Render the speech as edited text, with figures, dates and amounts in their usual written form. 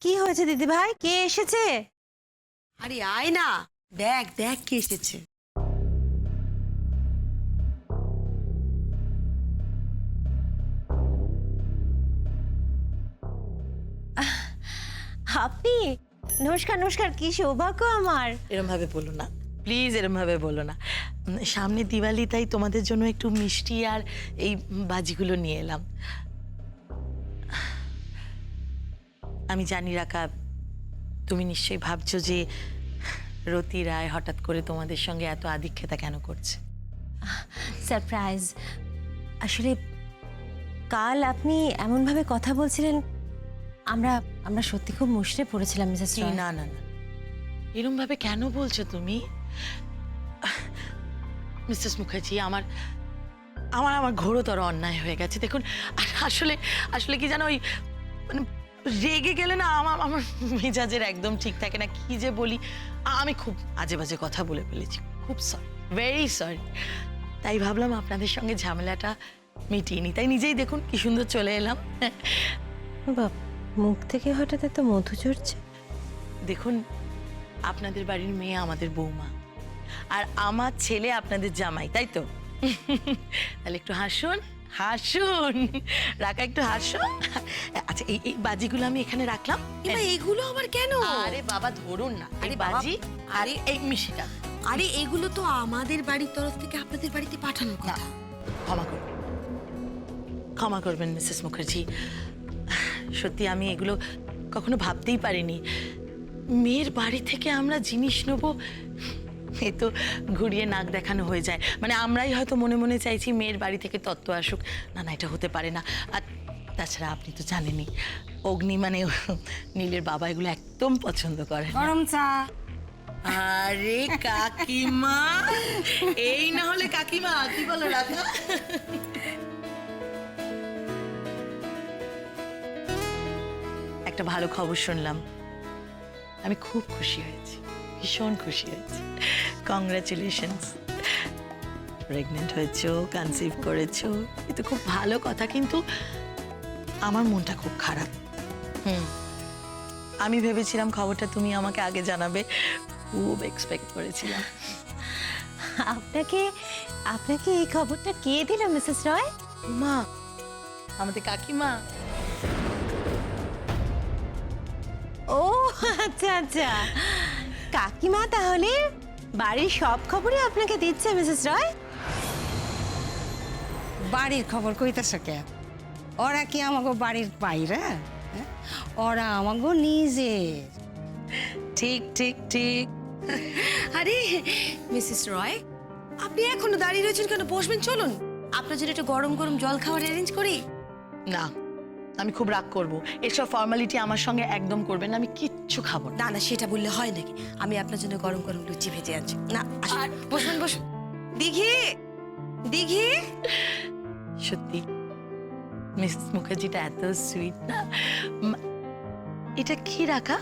কি হয়েছে দিদি ভাই? কে এসেছে? আরে আয় না, দেখ দেখ কে এসেছে। আপনি? নমস্কার নমস্কার, কি সৌভাগ্য আমার। এরম ভাবে বলো না প্লিজ, এরম ভাবে বলো না। সামনে দিওয়ালি, তাই তোমাদের জন্য একটু মিষ্টি আর এই বাজিগুলো নিয়ে এলাম। আমি জানি রাকা, তুমি নিশ্চয়ই ভাবছো যে রতি রায় হঠাৎ করে তোমাদের সঙ্গে এত আদিক্ষেতা কেন করছে। সারপ্রাইজ। আসলে কাল আপনি এমনভাবে কথা বলছিলেন, আমরা আমরা সত্যি খুব মুষড়ে পড়েছিলাম মিসেস না রয়। না না, এরম ভাবে কেন বলছো তুমি? মিসেস মুখার্জি, আমার আমার আমার ঘোরতর অন্যায় হয়ে গেছে। দেখুন, আসলে আসলে কি জানো, ওই মানে রেগে গেলে না আমার আমার মেজাজের একদম ঠিক থাকে না। কি যে বলি, আমি খুব আজে বাজে কথা বলে ফেলেছি। খুব সরি, ভেরি সরি। তাই ভাবলাম আপনাদের সঙ্গে ঝামেলাটা মিটিয়ে নি। তাই নিজেই দেখুন কি সুন্দর চলে এলাম। বাপ, মুখ থেকে হঠাৎ এত মধু ঝরছে। দেখুন, আপনাদের বাড়ির মেয়ে আমাদের বৌমা, আর আমার ছেলে আপনাদের জামাই, তাই তো? তাহলে একটু হাসুন, হাসুন রাকা, একটু হাসুন। আচ্ছা, এই বাজিগুলো আমি এখানে রাখলাম। এবার এগুলো আবার কেন? আরে বাবা, ধরুন না, এই আরে বাবা, বাজি আর এই মিষ্টিটা। আরে এগুলো তো আমাদের বাড়ির তরফ থেকে আপনাদের বাড়িতে পাঠানোর কথা। ক্ষমা করবেন, ক্ষমা করবেন মিসেস মুখার্জি। সত্যি আমি এগুলো কখনো ভাবতেই পারিনি। মেয়ের বাড়ি থেকে আমরা জিনিস নেবো, এ তো ঘুরিয়ে নাক দেখানো হয়ে যায়। মানে আমরাই হয়তো মনে মনে চাইছি মেয়ের বাড়ি থেকে তত্ত্ব আসুক। না না, এটা হতে পারে না। আর তাছাড়া আপনি তো জানেনই, অগ্নি মানে নীলের বাবা এগুলো একদম পছন্দ করে না। গরম চা। আরে কাকিমা, এই না হলে কাকিমা, কি বলো রাধা? একটা ভালো খবর শুনলাম, আমি খুব খুশি হয়েছি, ভীষণ খুশি হয়েছি। কংগ্রাচুলেশনস। প্রেগনেন্ট হয়েছো, কনসিভ করেছো, এ তো খুব ভালো কথা। কিন্তু আমার মনটা খুব খারাপ। আমি ভেবেছিলাম খবরটা তুমি আমাকে আগে জানাবে, খুব এক্সপেক্ট করেছিলাম। আপনাকে আপনাকে এই খবরটা কে দিল মিসেস রয়? মা, আমাদের কাকিমা। ও আচ্ছা আচ্ছা, কাকিমা তাহলে বাড়ির সব খবরই আপনাকে দিচ্ছে মিসেস রয়? বাড়ির খবর কইতেছে কে? ওরা কি আমাগো বাড়ির বাইরে? হ্যাঁ? ওরা আমাগো নিজের। ঠিক ঠিক ঠিক। আরে মিসেস রয়, আপনি এখনো দাঁড়িয়ে রয়েছেন কেন? বসবেন, চলুন। আপনার জন্য একটু গরম গরম জল খাওয়ার অ্যারেঞ্জ করি। না, আমি খুব রাগ করব। এসব ফর্মালিটি আমার সঙ্গে একদম করবেন না, আমি কিচ্ছু খাবো না। না না, সেটা বললে হয় নাকি? আমি আপনার জন্য গরম গরম লুচি ভেজে আনছি। না, আসুন, বসুন বসুন। দিঘি, দিঘি। সত্যি মিসেস মুখার্জিটা এত সুইট না। এটা কি রাখা?